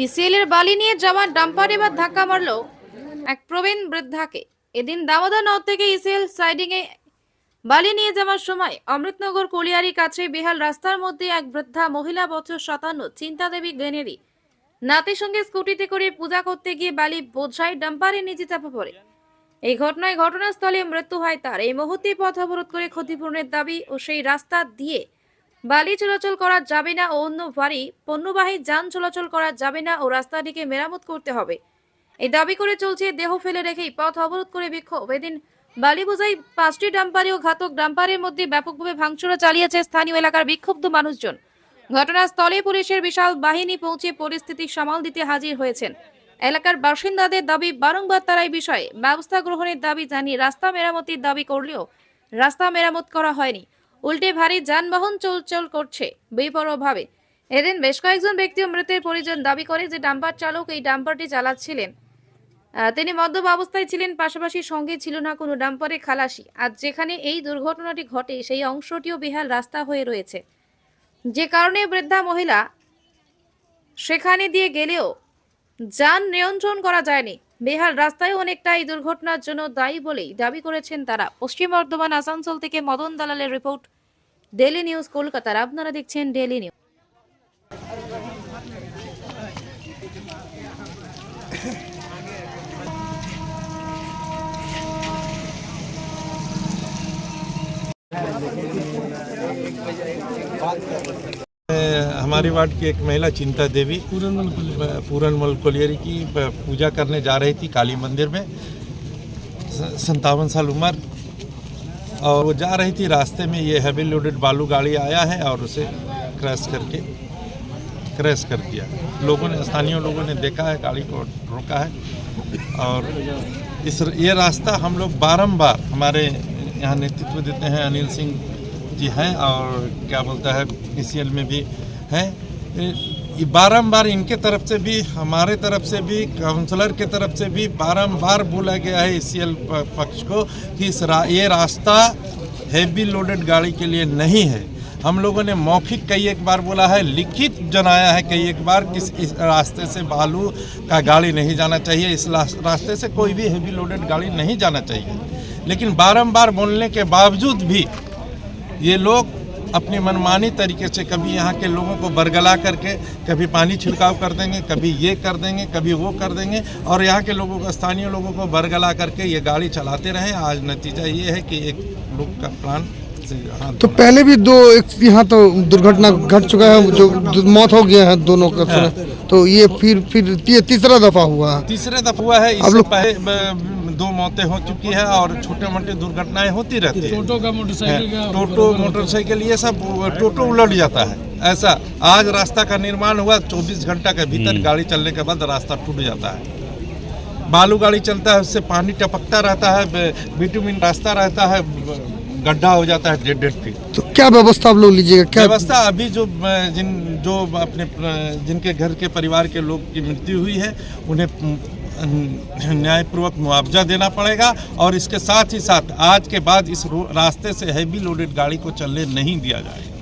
ইসিএলের বালি নিয়ে যাওয়া ডাম্পার এবার ধাক্কা মারল এক প্রবীণ বৃদ্ধাকে। এদিন দামোদর নদ থেকে ইসিএল সাইডিং এ বালি নিয়ে যাওয়ার সময় অমৃতনগর কলিয়ারি কাছে বেহাল রাস্তার মধ্যে এক বৃদ্ধা মহিলা বছর 57 চিন্তা দেবী গ্রেনেরি নাতির সঙ্গে স্কুটিতে করে পূজা করতে গিয়ে বালি বোঝাই ডাম্পারে নিচে চাপা পড়ে। এই ঘটনায় ঘটনাস্থলে মৃত্যু হয় তার। এই মুহূর্তে পথ অবরোধ করে ক্ষতিপূরণের দাবি ও সেই রাস্তা দিয়ে বালি চলাচল করা যাবে না ও অন্য ভারী পণ্যবাহী যান চলাচল করা যাবে না ও রাস্তাটিকে মেরামত করতে হবে এই দাবি করে চলছে। দেহ ফেলে রেখেই পথ অবরোধ করে বিক্ষোভ। এদিন বালি বোঝাই 5টি ডাম্পারে ও ঘাতক ডাম্পারের মধ্যে ব্যাপকভাবে ভাঙচুরা চালিয়েছে স্থানীয় এলাকার বিক্ষুব্ধ মানুষজন। ঘটনাস্থলে পুলিশের বিশাল বাহিনী পৌঁছে পরিস্থিতি সামাল দিতে হাজির হয়েছেন। এলাকার বাসিন্দাদের দাবি বারংবার তারা এই বিষয়ে ব্যবস্থা গ্রহণের দাবি জানিয়ে রাস্তা মেরামতির দাবি করলেও রাস্তা মেরামত করা হয়নি, উল্টে ভারী যানবাহন চলাচল করছে বেপরোয়াভাবে। এদিন বেশ কয়েকজন ব্যক্তি মৃতের পরিজন দাবি করে যে ডাম্পার চালক এই ডাম্পারটি চালাচ্ছিলেন তিনি মদ্যপ অবস্থায় ছিলেন, পাশাপাশি সঙ্গে ছিল না কোনো ডাম্পারে খালাসি। আজ যেখানে এই দুর্ঘটনাটি ঘটে সেই অংশটিও বেহাল রাস্তা হয়ে রয়েছে, যে কারণে বৃদ্ধা মহিলা সেখানে দিয়ে গেলেও যান নিয়ন্ত্রণ করা যায়নি। বেহাল রাস্তায় অনেকটা এই দুর্ঘটনার জন্য দায়ী বলেই দাবি করেছেন তারা। পশ্চিম বর্ধমান আসানসোল থেকে মদন দালালের রিপোর্ট, ডেইলি নিউজ কলকাতার। আপনারা দেখছেন ডেইলি নিউজ। हमारी वार्ड की एक महिला चिंता देवी पूरनमल कोलियरी की पूजा करने जा रही थी काली मंदिर में। 57 साल उम्र, और वो जा रही थी, रास्ते में ये हैवी लोडेड बालू गाड़ी आया है और उसे क्रैश कर दिया। स्थानीय लोगों ने देखा है, गाड़ी को रोका है। और ये रास्ता हम लोग बारंबार, हमारे यहाँ नेतृत्व देते हैं अनिल सिंह जी हैं, और क्या बोलता है ICL में भी हैं, बारंबार इनके तरफ से भी, हमारे तरफ से भी, काउंसलर के तरफ से भी बारंबार बोला गया है ICL पक्ष को कि ये रास्ता हैवी लोडेड गाड़ी के लिए नहीं है। हम लोगों ने मौखिक कई एक बार बोला है, लिखित जनाया है कई एक बार कि इस रास्ते से बालू का गाड़ी नहीं जाना चाहिए, इस रास्ते से कोई भी हैवी लोडेड गाड़ी नहीं जाना चाहिए। लेकिन बारंबार बोलने के बावजूद भी ये लोग अपनी मनमानी तरीके से कभी यहाँ के लोगों को बरगला करके कभी पानी छिड़काव कर देंगे, कभी ये कर देंगे, कभी वो कर देंगे, और यहाँ के लोगों को, स्थानीय लोगों को बरगला करके ये गाड़ी चलाते रहे। आज नतीजा ये है कि एक लोग का प्राण तो पहले भी यहाँ तो दुर्घटना घट चुका है, जो मौत हो गया है दोनों का। हाँ। तो ये फिर ये तीसरा दफा हुआ है। है। इससे पहले 2 मौतें हो चुकी है और छोटे मोटे दुर्घटनाएं होती रहती है। टोटो मोटरसाइकिल ये सब टोटो उलट जाता है। ऐसा आज रास्ता का निर्माण हुआ, 24 घंटा के भीतर गाड़ी चलने के बाद रास्ता टूट जाता है। बालू गाड़ी चलता है, उससे पानी टपकता रहता है, बिटुमिन रास्ता रहता है, गड्ढा हो जाता है 1.5 फीट। तो क्या व्यवस्था आप लोग लीजिएगा? क्या व्यवस्था? अभी जो जिनके घर के परिवार के लोग की मृत्यु हुई है उन्हें न्यायपूर्वक मुआवजा देना पड़ेगा, और इसके साथ ही साथ आज के बाद इस रास्ते से हैवी लोडेड गाड़ी को चलने नहीं दिया जाएगा।